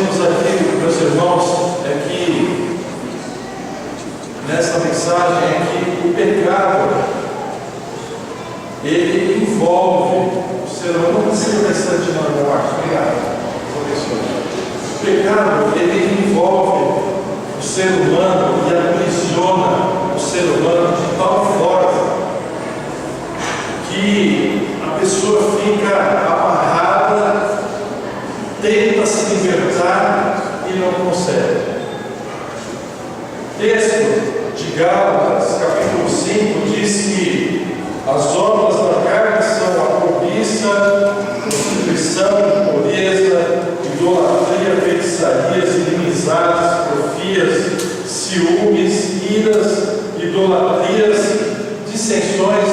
vimos aqui, meus irmãos, é que nessa mensagem é que o pecado ele envolve o ser humano. Não precisa estar de morte. Obrigado. O pecado ele envolve o ser humano e aprisiona o ser humano de tal forma que a pessoa fica amarrada, tenta se libertar e não consegue. Texto de Gálatas, capítulo 5, diz que as obras da carne são a cobiça, prostituição, impureza, idolatria, feitiçarias, inimizades, porfias, ciúmes, iras, idolatrias, dissensões.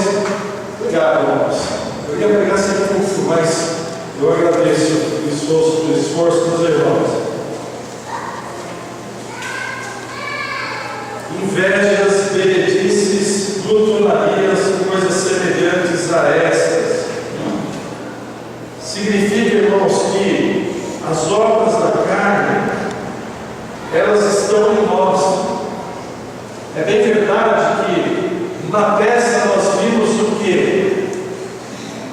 Obrigado, irmãos. Eu ia pregar sempre um pouco, mas eu agradeço o esforço dos irmãos. Invejas, beredices, glutonarias, coisas semelhantes a estas. Significa, irmãos, que as obras da carne, elas estão em nós. É bem verdade que na peça nós vimos o quê?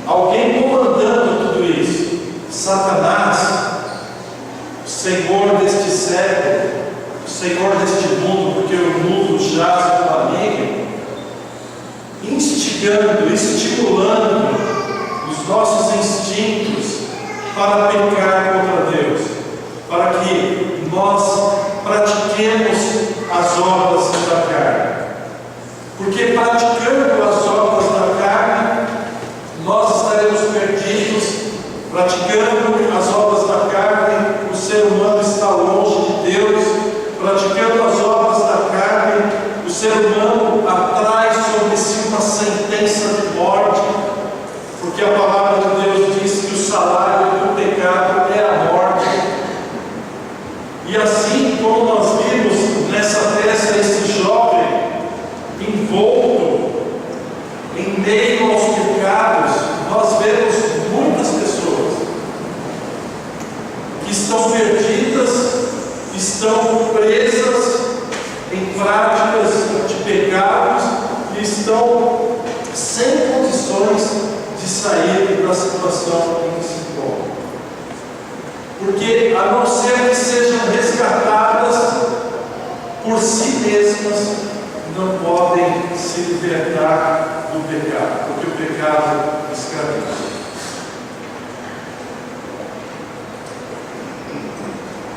Alguém comandando tudo isso. Satanás, o senhor deste século, o senhor deste mundo, porque o mundo jaz no maligno, instigando, estimulando os nossos instintos para pecar contra Deus, para que nós pratiquemos as obras da carne. Porque praticando as obras da carne, nós estaremos perdidos. Praticando as obras da carne, o ser humano está longe de Deus. Praticando as obras da carne, o ser humano atrai sobre si uma sentença de morte, porque a palavra de Deus diz que o salário do pecado é a morte. E assim como nós vimos nessa peça esse jovem envolto em meio aos pecados, nós vemos muitas pessoas que estão perdidas, estão presas em práticas de pecados e estão sem condições de sair da situação em que se encontram. Porque, a não ser que sejam resgatadas por si mesmas, não podem se libertar do pecado, porque o pecado escraviza.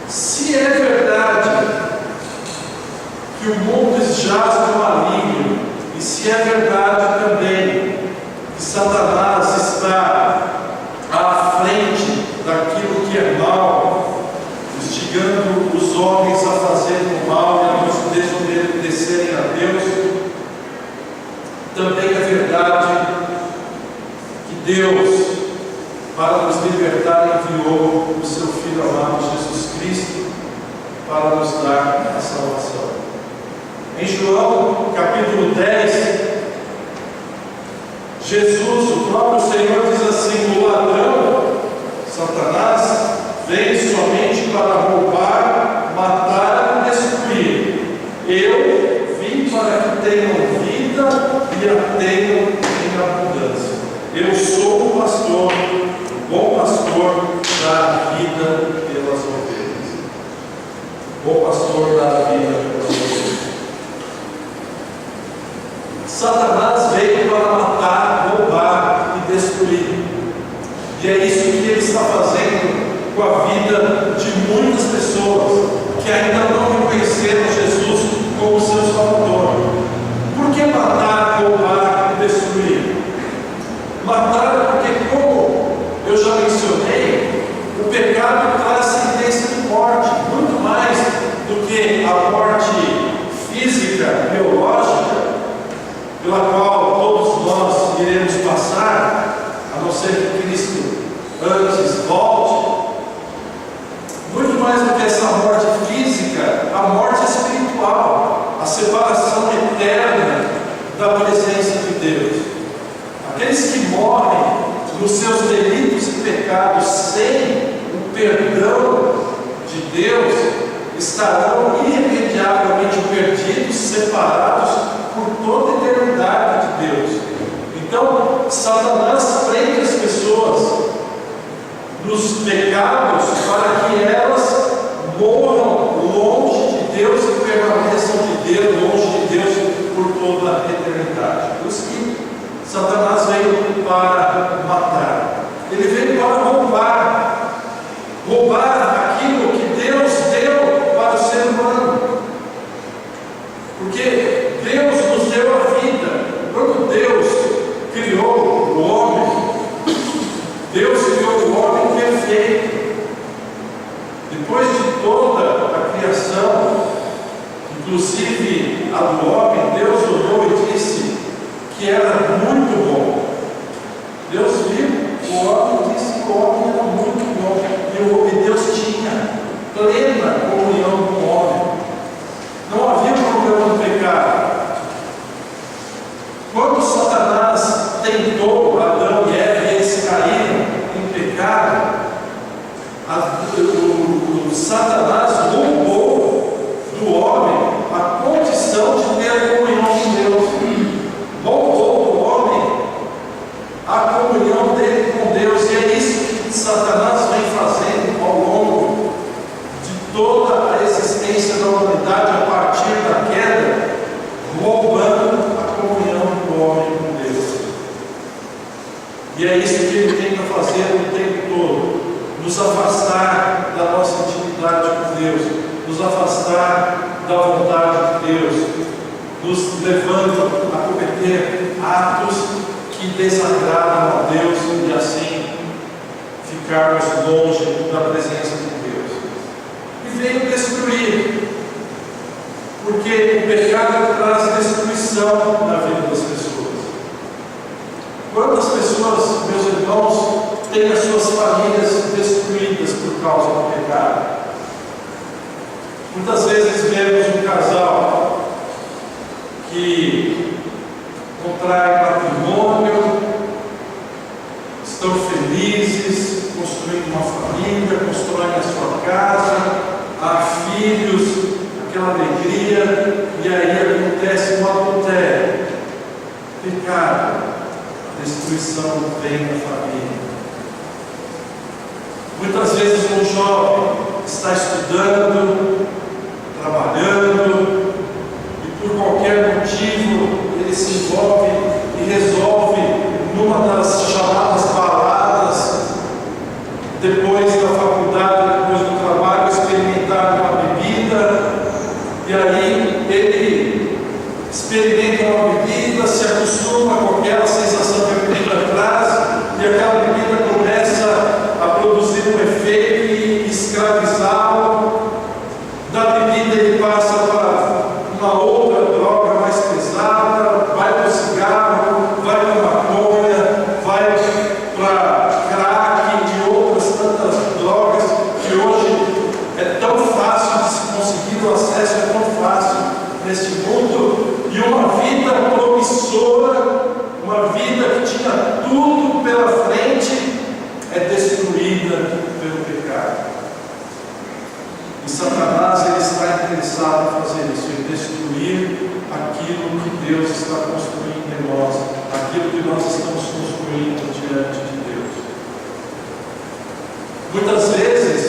Se é verdade que o mundo jaz no maligno, e se é verdade também que Satanás está à frente daquilo que é mal, instigando os homens a fazerem o mal e a nos desobedecerem a Deus, também é verdade que Deus, para nos libertar, enviou o seu Filho amado Jesus Cristo para nos dar a salvação. Em João capítulo 10, Jesus, o próprio Senhor, diz assim: o ladrão, Satanás, vem somente para roubar, matar e destruir. Eu vim para que tenham vida e a tenham em abundância. Eu sou o pastor, o bom pastor dá vida pelas ovelhas. O bom pastor dá vida pelas ovelhas. Satanás veio para matar, roubar e destruir. E é isso que ele está fazendo com a vida de muitas pessoas que ainda não reconheceram Jesus como seu Salvador. Por que matar, roubar e destruir? Matar porque, como eu já mencionei, o pecado traz sentença de morte, muito mais do que a morte física, biológica, pela qual todos nós iremos passar, a não ser que Cristo antes volte. Muito mais do que essa morte física, a morte espiritual, a separação eterna da presença de Deus. Aqueles que morrem nos seus delitos e pecados sem o perdão de estarão irremediavelmente perdidos, separados por toda a eternidade de Deus. Então, Satanás prende as pessoas nos pecados para que elas morram longe de Deus e permaneçam longe de Deus por toda a eternidade. Por isso que Satanás veio para matar. Ele veio para roubar aquilo que Deus deu para o ser humano. Porque Deus nos deu a vida. Quando Deus criou o homem, Deus criou o homem perfeito. Depois de toda a criação, inclusive a do homem, Deus olhou e disse que era muito bom. Deus viu o homem e disse que o homem era muito bom. E Deus tinha plena comunhão com o homem. Não havia problema no pecado. Quando Satanás tentou Adão e Eva e eles caíram em pecado, Satanás roubou do homem a condição de ter comunhão com Deus. Roubou do homem a comunhão dele com Deus. E é isso que Satanás vem fazendo ao longo de toda a existência da humanidade, a partir da queda, roubando a comunhão do homem com Deus. E é isso que ele tenta fazer o tempo todo: nos afastar da nossa intimidade com Deus, nos afastar da vontade de Deus, nos levando a cometer atos que desagradam a Deus e assim ficarmos longe da presença de Deus. E veio destruir, porque o pecado traz destruição na vida das pessoas. Quantas pessoas, meus irmãos, têm as suas famílias destruídas por causa do pecado? Muitas vezes vemos um casal que contrai matrimônio, estão felizes, construindo uma família, constroem a sua casa, há filhos, aquela alegria, e aí acontece um adultério, pecado, a destruição vem da família. Muitas vezes um jovem está estudando, trabalhando, e por qualquer motivo ele se envolve e resolve, numa das chamadas baladas, depois da faculdade, depois do trabalho, experimentar uma bebida, e aí ele experimenta uma bebida, se acostuma com aquela sensação que a bebida traz, e aquela bebida começa a produzir um efeito e escravizá-lo. Da bebida ele passa para uma outra droga mais pesada, vai para o cigarro, vai para a maconha, vai para crack e outras tantas drogas que hoje é tão fácil de se conseguir, o acesso é tão fácil neste mundo, e uma vida promissora, uma vida que tinha tudo pela frente, é destruída pelo pecado. E Satanás, ele está interessado em fazer isso, em destruir aquilo que Deus está construindo em nós, aquilo que nós estamos construindo diante de Deus. Muitas vezes,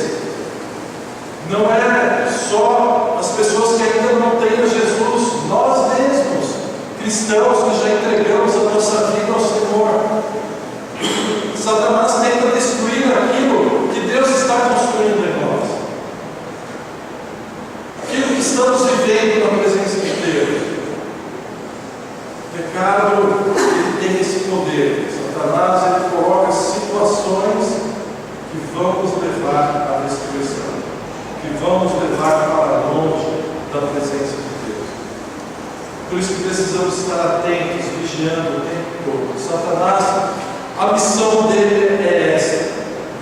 não é só as pessoas que ainda não têm a Jesus, nós mesmos, cristãos que já entregamos a nossa vida ao Senhor. Satanás tenta destruir aquilo que Deus está construindo em nós, aquilo que estamos vivendo na presença de Deus. O pecado, ele tem esse poder. Satanás, ele coloca situações que vão nos levar à destruição, que vão nos levar para longe da presença de Deus. Por isso que precisamos estar atentos, vigiando o tempo todo. Satanás, a missão dele é essa: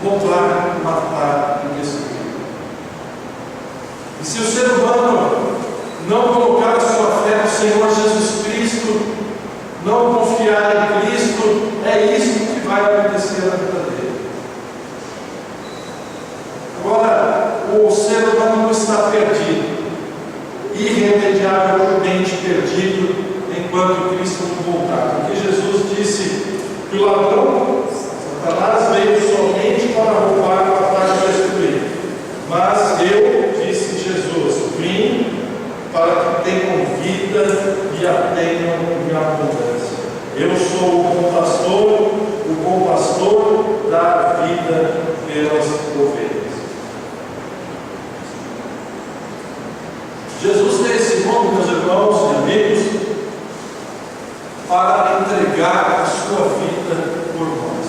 roubar, matar e destruir. E se o ser humano não colocar a sua fé no Senhor Jesus Cristo, não confiar em Cristo, é isso que vai acontecer na vida dele. Agora, o ser humano não está perdido. quando Cristo não voltar. Porque Jesus disse que o ladrão, Satanás, veio somente para roubar, matar e destruir. Mas eu, disse Jesus, vim para que tenham vida e a tenham em abundância. Eu sou o bom pastor dá vida pelas ovelhas. Jesus tem esse mundo, meus irmãos e amigos, para entregar a sua vida por nós.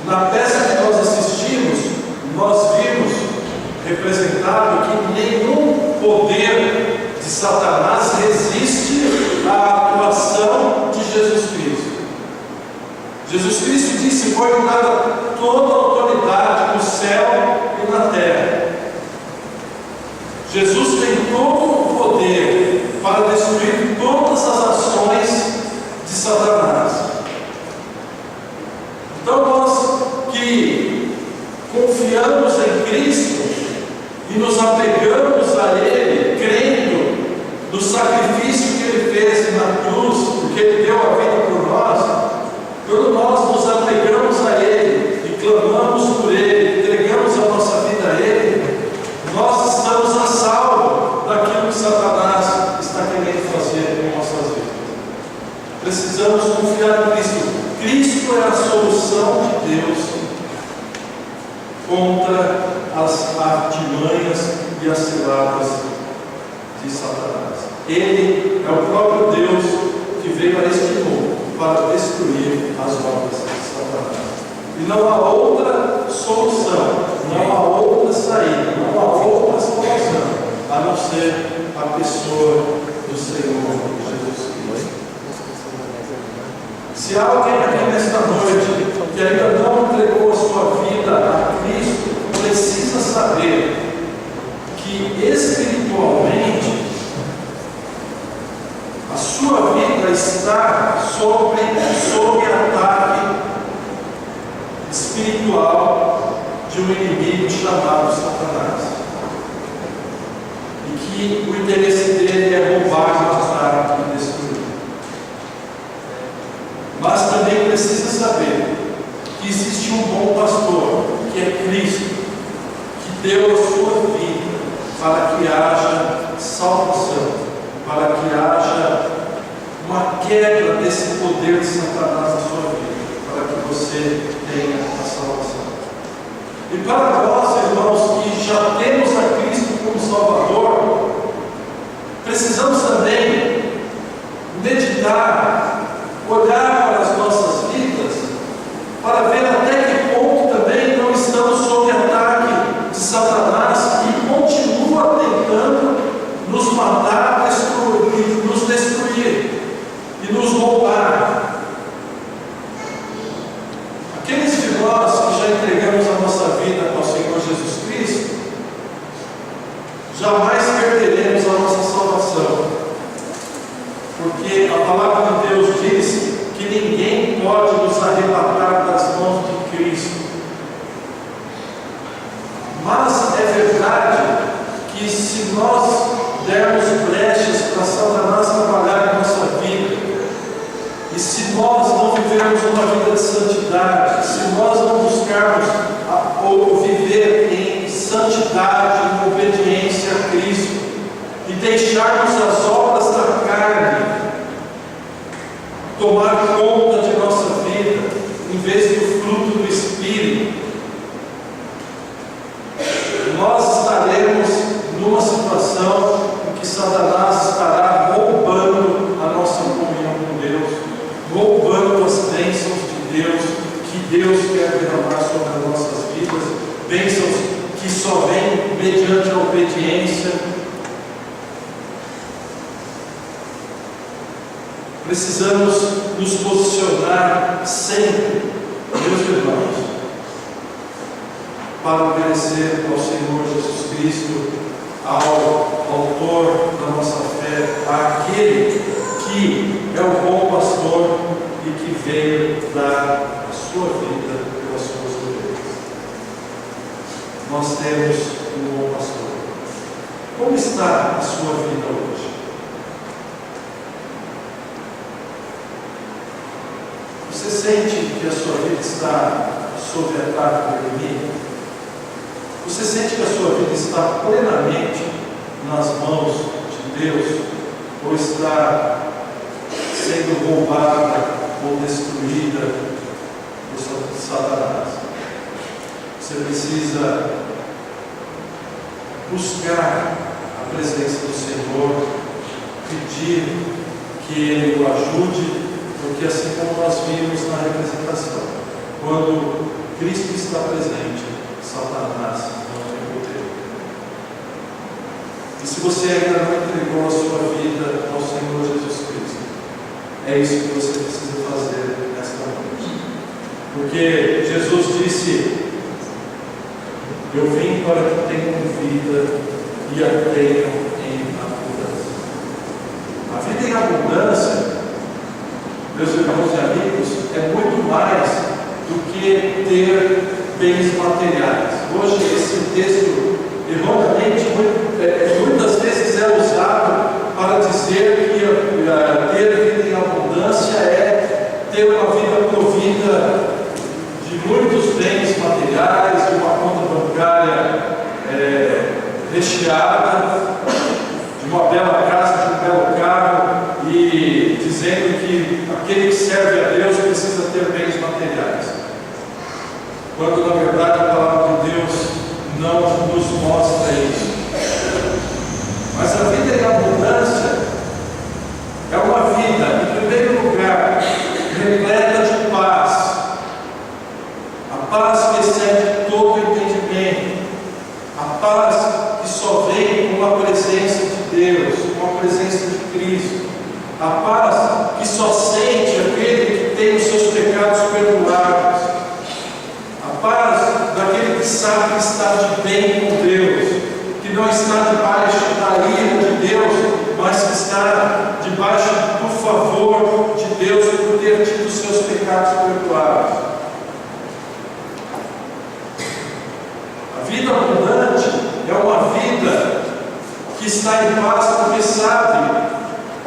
Na peça que nós assistimos, nós vimos representado que nenhum poder de Satanás resiste à atuação de Jesus Cristo. Jesus Cristo disse: foi dada toda a autoridade no céu e na terra. Jesus tem todo o poder para destruir todas as ações de Satanás. Então nós que confiamos em Cristo e nos apegamos a Ele, crendo no sacrifício que Ele fez na cruz, porque Ele deu a vida por nós, quando nós nos apegamos a Ele e clamamos por Ele, entregamos a nossa vida a Ele, nós estamos a salvo daquilo que Satanás está querendo fazer em nossas vidas. Precisamos confiar em Cristo. Cristo é a solução de Deus contra as artimanhas e as ciladas de Satanás. Ele é o próprio Deus que veio a este mundo para destruir as obras de Satanás. E não há outra solução, não há outra saída, não há outra salvação, a não ser a pessoa do Senhor Jesus Cristo. Se há alguém aqui nesta noite que ainda não entregou a sua vida a Cristo, precisa saber que espiritualmente a sua vida está sob ataque espiritual de um inimigo chamado Satanás, e que o interesse dele é roubar, matar e destruir. Mas também precisa saber que existe um bom pastor, que é Cristo, que deu a sua vida para que haja salvação, para que haja uma quebra desse poder de Satanás na sua vida, para que você tenha a salvação. E para nós, irmãos, que já temos a Cristo como Salvador, precisamos também meditar, olhar para as nossas vidas, para ver até que ponto também não estamos sob ataque de Satanás, que continua tentando nos matar, nos destruir e nos roubar. Aqueles de nós que já entregamos a nossa vida ao Senhor Jesus Cristo, jamais perderemos a nossa salvação, porque a palavra de Deus diz que ninguém pode nos arrebatar das mãos de Cristo. Mas é verdade que se nós dermos brechas para Satanás trabalhar em nossa vida, e se nós não vivermos uma vida de santidade, se nós não buscarmos ou viver em santidade, em obediência a Cristo, e deixarmos as obras da carne tomar conta de nossa vida, em vez do fruto do Espírito, nós estaremos numa situação em que Satanás estará roubando a nossa comunhão com Deus, roubando as bênçãos de Deus, que Deus quer derramar sobre as nossas vidas, bênçãos que só vêm mediante a obediência. Precisamos nos posicionar sempre, meus irmãos, para obedecer ao Senhor Jesus Cristo, ao autor da nossa fé, àquele que é o bom pastor e que veio dar a sua vida pelas suas ovelhas. Nós temos um bom pastor. Como está a sua vida hoje? sente que a sua vida está sob ataque do inimigo? Você sente que a sua vida está plenamente nas mãos de Deus? Ou está sendo roubada ou destruída por Satanás? Você precisa buscar a presença do Senhor, pedir que Ele o ajude, porque assim como nós vimos na representação, quando Cristo está presente, Satanás não tem poder. E se você ainda não entregou a sua vida ao Senhor Jesus Cristo, é isso que você precisa fazer nesta noite. Porque Jesus disse: eu vim para que tenham vida e a tenham em abundância. A vida em abundância, meus irmãos e amigos, é muito mais do que ter bens materiais. Hoje esse texto, erroneamente, muitas vezes é usado para dizer que ter vida em abundância é ter uma vida provida de muitos bens materiais, de uma conta bancária recheada, de uma bela casa, de um belo carro, e dizendo que aquele que serve a Deus precisa ter bens materiais. Quando na verdade a palavra de Deus não nos mostra isso. Mas a vida em abundância é uma vida, em primeiro lugar, repleta de paz. A paz que excede todo entendimento. A paz que só vem com a presença de Deus, com a presença de Cristo. A paz que só sente aquele que tem os seus pecados perdoados. A paz daquele que sabe que está de bem com Deus, que não está debaixo da ira de Deus, mas que está debaixo do favor de Deus por ter tido os seus pecados perdoados. A vida abundante é uma vida que está em paz porque sabe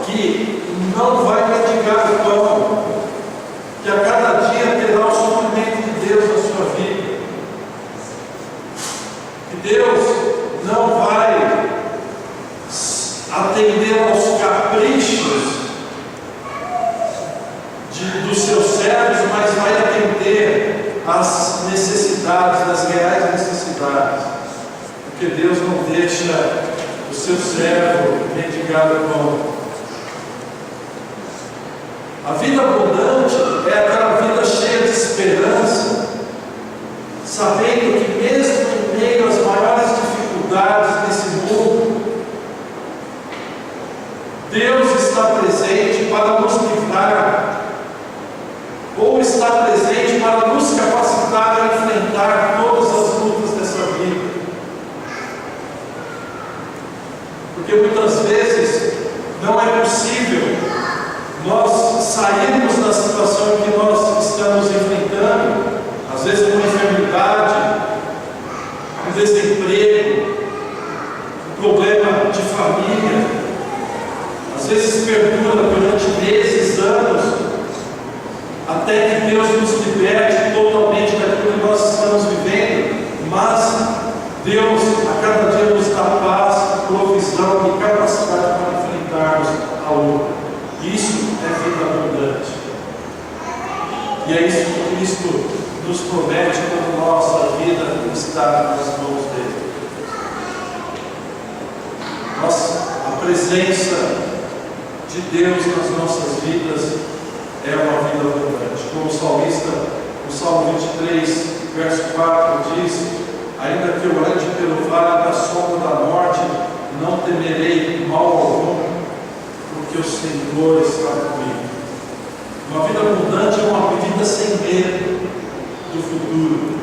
que não vai mendigar o pão, que a cada dia terá o suprimento de Deus na sua vida, que Deus não vai atender aos caprichos dos seus servos, mas vai atender às necessidades, das reais necessidades, porque Deus não deixa o seu servo mendigar o pão. A vida abundante é aquela vida cheia de esperança, sabendo que mesmo em meio às maiores dificuldades desse mundo, Deus está presente para nos livrar, ou está presente para nos capacitar a enfrentar todas as lutas dessa vida. Porque muitas vezes não é possível nós sairmos da situação em que nós estamos enfrentando, às vezes uma enfermidade, um desemprego, um problema de família, às vezes perdura durante meses, anos, até que Deus nos liberte totalmente daquilo que nós estamos vivendo, mas Deus a cada dia nos dá paz, provisão e capacidade para enfrentarmos a luta. Isso é vida abundante. E é isso que Cristo nos promete quando nossa vida está nas mãos dele. A presença de Deus nas nossas vidas é uma vida abundante. Como o salmista, no Salmo 23, verso 4 diz: ainda que eu ande pelo vale da sombra da morte, não temerei mal algum, porque o Senhor está comigo. Uma vida abundante é uma vida sem medo do futuro.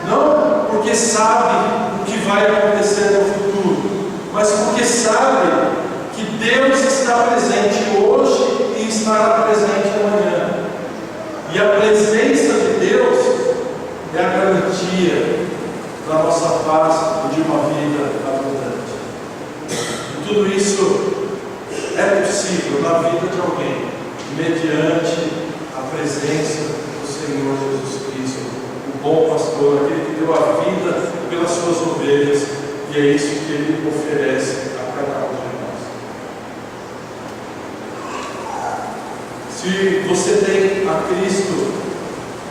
Não porque sabe o que vai acontecer no futuro, mas porque sabe que Deus está presente hoje e estará presente amanhã. E a presença de Deus é a garantia da nossa paz e de uma vida abundante. E tudo isso é possível na vida de alguém mediante a presença do Senhor Jesus Cristo, o bom pastor, aquele que deu a vida pelas suas ovelhas, e é isso que Ele oferece a cada um de nós. Se você tem a Cristo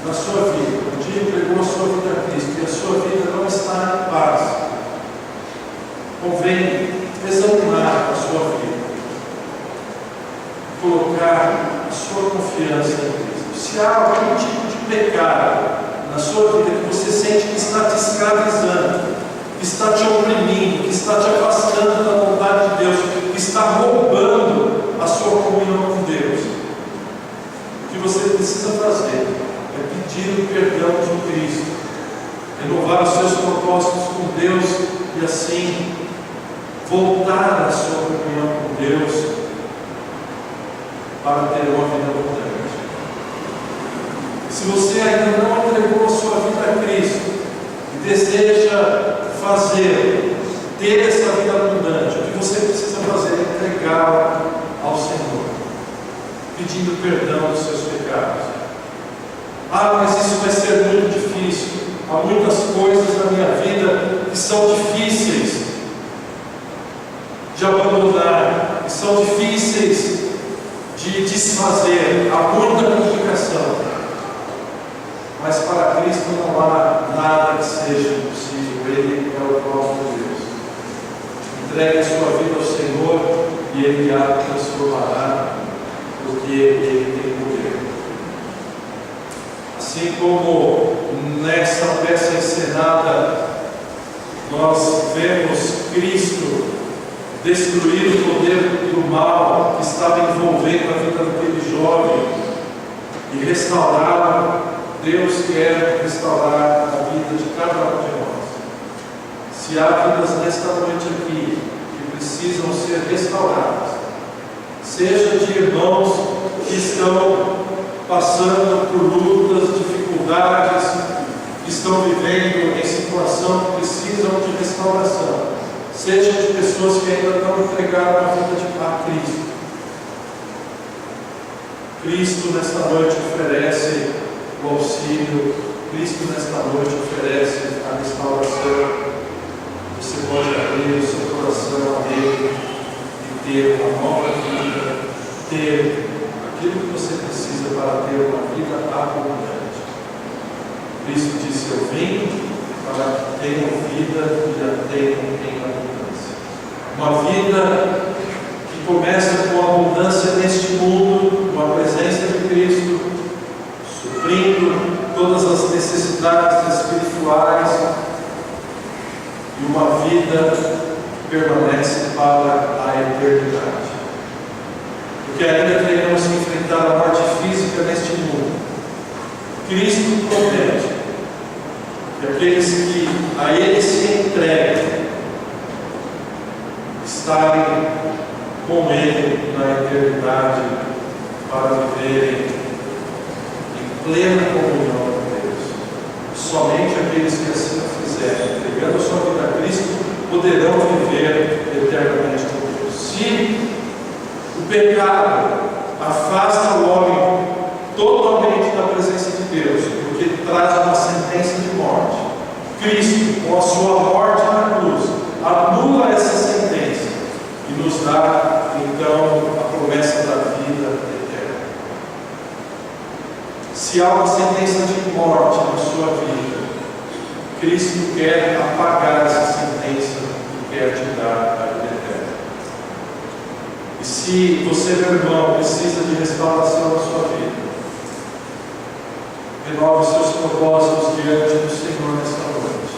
na sua vida, um dia entregou a sua vida a Cristo e a sua vida não está em paz, convém examinar a sua vida, colocar a sua confiança em Cristo. Se há algum tipo de pecado na sua vida que você sente que está te escravizando, que está te oprimindo, que está te afastando da vontade de Deus, que está roubando a sua comunhão com Deus, o que você precisa fazer é pedir o perdão de Cristo, renovar os seus propósitos com Deus e assim voltar à sua comunhão com Deus para ter uma vida abundante. Se você ainda não entregou a sua vida a Cristo e deseja ter essa vida abundante, o que você precisa fazer é entregá-la ao Senhor, pedindo perdão dos seus pecados. Mas isso vai ser muito difícil. Há muitas coisas na minha vida que são difíceis de abandonar, que são difíceis de desfazer, há muita complicação. Mas para Cristo não há nada que seja impossível. Ele é o próprio Deus. Entregue a sua vida ao Senhor e Ele a transformará, porque Ele tem poder. Assim como nessa peça encenada nós vemos Cristo destruir o poder do mal que estava envolvendo a vida daquele jovem e restaurá-lo, Deus quer restaurar a vida de cada um de nós. Se há vidas nesta noite aqui que precisam ser restauradas, seja de irmãos que estão passando por lutas, dificuldades, que estão vivendo em situação que precisam de restauração, seja de pessoas que ainda não entregaram a vida a Cristo. Cristo nesta noite oferece o auxílio, Cristo nesta noite oferece a restauração. Você pode abrir o seu coração a Ele e ter uma nova vida, ter aquilo que você precisa para ter uma vida abundante. Cristo disse: eu vim para que tenham vida e a tenham em abundância. Uma vida que começa com abundância neste mundo, com a presença de Cristo, suprindo todas as necessidades espirituais, e uma vida que permanece para a eternidade. Porque ainda teremos que enfrentar a morte física neste mundo. Cristo promete que aqueles que a Ele se entregam estarem com Ele na eternidade para viverem em plena comunhão com Deus. Somente aqueles que assim o fizerem, entregando a sua vida a Cristo, poderão viver eternamente com Deus. Se o pecado afasta o homem totalmente da presença de Deus, porque traz uma sentença de morte, Cristo, com a sua morte na cruz, anula essa sentença e nos dá então a promessa da vida eterna. Se há uma sentença de morte na sua vida, Cristo quer apagar essa sentença e quer te dar a vida eterna. E se você, meu irmão, precisa de restauração na sua vida, renove seus propósitos diante do Senhor nesta noite,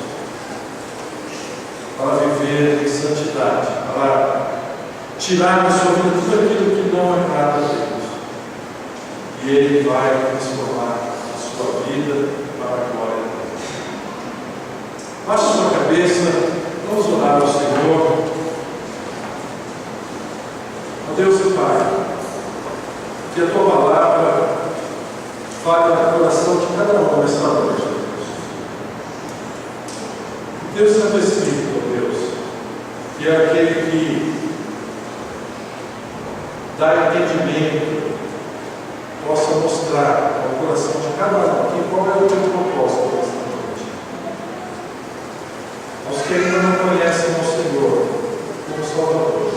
para viver em santidade, para tirar da sua vida tudo aquilo que não é nada a Deus, e Ele vai transformar a sua vida para a glória de Deus. Baixe sua cabeça, vamos orar ao Senhor. Ó Deus e Pai, que a Tua palavra fale no coração de cada um nesta noite, Deus. Deus Santo Espírito, ó Deus, que é aquele que dá entendimento, possa mostrar coração de cada um aqui, qual é o teu propósito nesta noite? Aos que ainda não conhecem o Senhor como Salvador,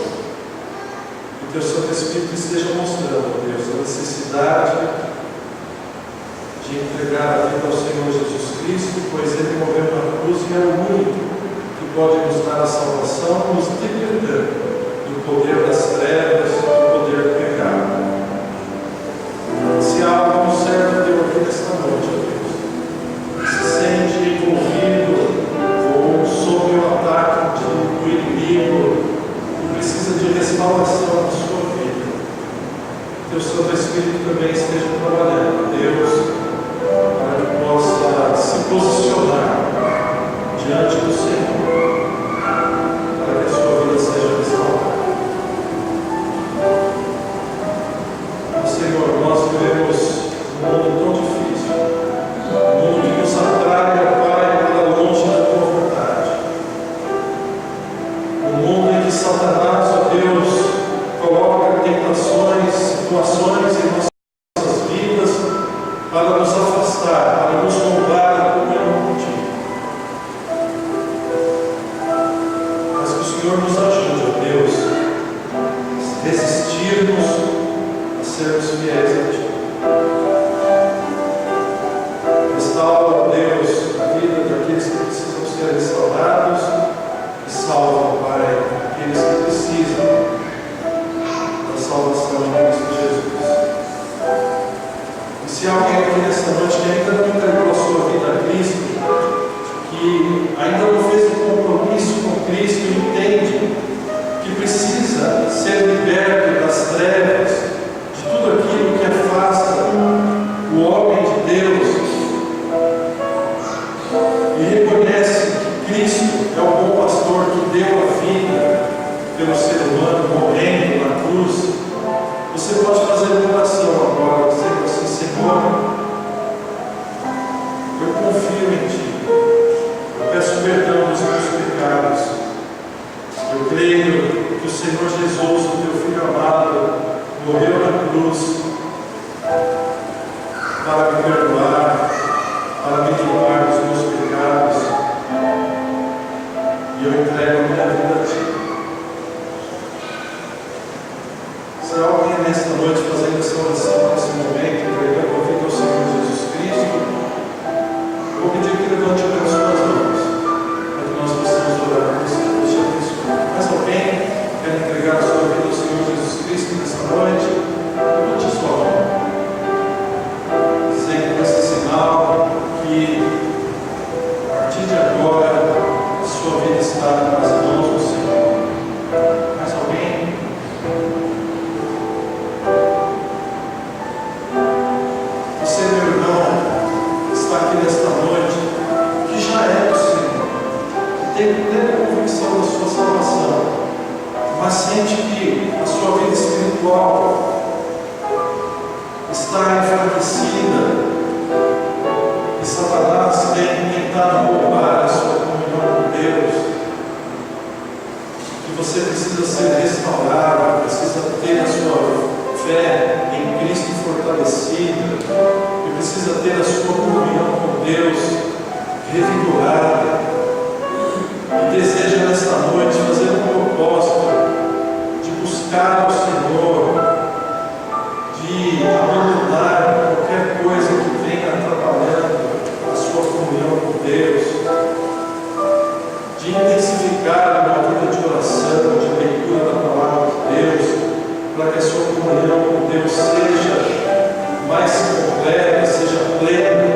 que o teu Santo Espírito esteja mostrando, Deus, a necessidade de entregar a vida ao Senhor Jesus Cristo, pois Ele morreu na cruz e é o único que pode nos dar a salvação, nos libertando do poder das trevas, do poder do pecado. Se há algum servo teu aqui nesta noite, ó Deus, que se sente envolvido ou sob o ataque do inimigo e precisa de restauração na sua vida, teu Santo Espírito também esteja trabalhando, Deus, para que possa se posicionar diante do Senhor, para que a sua vida seja restaurada. Senhor, nós vivemos um mundo tão difícil, um mundo que nos atrai, ó Pai, para longe da tua vontade. Um mundo em que Satanás, ó Deus, coloca tentações, situações em nossas vidas para nos afastar, para nos roubar a comunhão contigo. Mas que o Senhor nos ajude, ó Deus, a resistirmos, sermos fiéis a Ti. Restaura, Deus, a vida daqueles que precisam ser restaurados e salva, Pai, aqueles que precisam da salvação em Cristo Jesus. E se há alguém aqui nesta noite que ainda não entregou a sua vida a Cristo, que ainda não fez um compromisso com Cristo e entende que precisa ser liberto das trevas, tudo aquilo que afasta o homem de Deus, e reconhece que Cristo é o bom pastor que deu a vida pelo ser humano, morrendo na cruz, você pode fazer uma oração agora, dizendo assim: Senhor, eu confio em Ti, eu peço perdão dos meus pecados, eu creio que o Senhor Jesus, o Teu Filho amado, morreu na cruz para me perdoar, para me limpar dos meus pecados, e eu entrego a minha vida a Ti. Se há alguém nesta noite fazendo essa oração nesse momento, entregando a vida ao Senhor Jesus Cristo, eu vou pedir que levante as suas mãos, para que nós possamos orar por você. Deus te abençoe. Mais alguém quer entregar a sua vida ao Senhor Jesus Cristo nessa noite? Levante a sua mão, dizendo com esse sinal que a partir de agora a sua vida está nas mãos do Senhor. Mais alguém? Você, meu irmão, está aqui nesta noite, que já é do Senhor, que tem plena convicção da sua salvação, mas sente que a sua vida espiritual está enfraquecida e Satanás tem tentado roubar a sua comunhão com Deus, que você precisa ser restaurado, precisa ter a sua fé em Cristo fortalecida, que precisa ter a sua comunhão com Deus revigorada, e deseja nesta noite fazer um propósito de buscar o Senhor, de abandonar qualquer coisa que venha atrapalhando a sua comunhão com Deus, de intensificar uma vida de oração, de leitura da palavra de Deus, para que a sua comunhão com Deus seja mais completa, seja plena.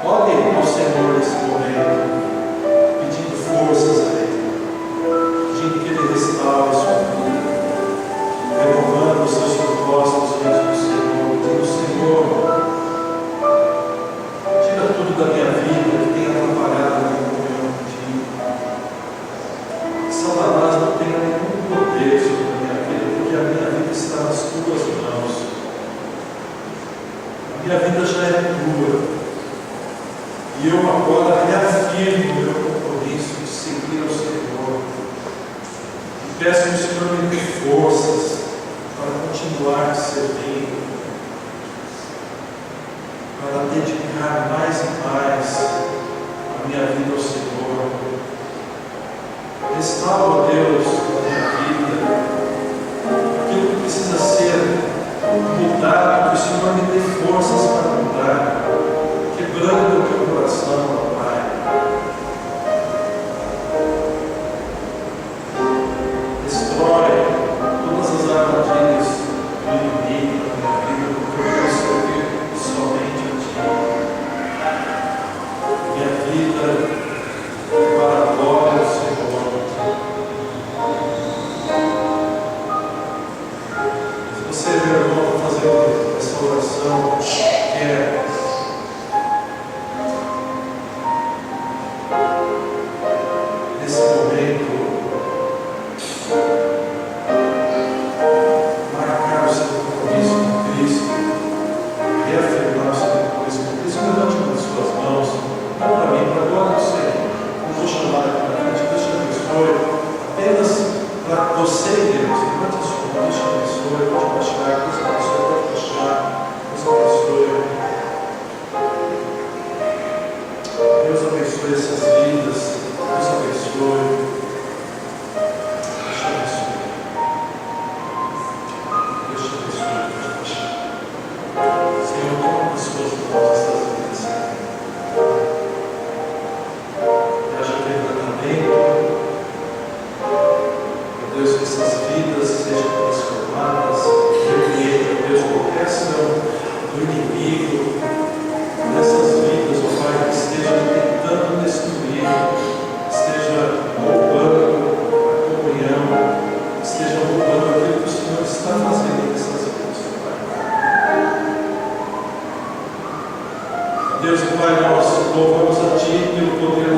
Ore ao Senhor nesse momento, pedindo forças a Ele, pedindo que Ele restaure a sua vida, renovando os seus propósitos diante do Senhor, pedindo: Senhor, tira tudo da minha vida que tem atrapalhado a minha comunhão contigo. Que Satanás não tenha nenhum poder sobre a minha vida, porque a minha vida está nas tuas mãos. A minha vida já é tua. E eu agora reafirmo o meu compromisso de seguir ao Senhor. E peço que o Senhor me dê forças para continuar continuar servindo, para dedicar mais e mais a minha vida ao Senhor. Restaura, Deus, a minha vida, aquilo que precisa ser mudado, que o Senhor me dê forças para mudar, quebrando o teu coração, ó Pai. Destrói todas as armadilhas do inimigo na minha vida, porque eu quero servir somente a Ti. Minha vida é para a glória do Senhor. Se você, meu irmão, está fazendo essa oração, quer nesse momento marcar o seu compromisso com Cristo, reafirmar o seu compromisso com Cristo, levante nas suas mãos, não para mim, para a glória do Senhor. Não vou chamar aqui na frente, Deus te abençoe, apenas para você, Deus, levante a sua mão, Deus te abençoe, pode baixar, Deus te abençoe, pode baixar, Deus te abençoe. Deus abençoe essas vidas, Deus abençoe. Deus te abençoe. Deus te abençoe, Deus te abençoe. Senhor, toma as suas mãos essas vidas. E haja quebrantamento. Deus, que essas vidas sejam transformadas. Repreenda, Deus, qualquer ação do inimigo nessas vidas, ó Pai, que esteja tentando destruir, esteja roubando a comunhão, esteja roubando aquilo que o Senhor está fazendo nessas vidas, ó Pai. Deus, Pai, nós louvamos a Ti pelo poder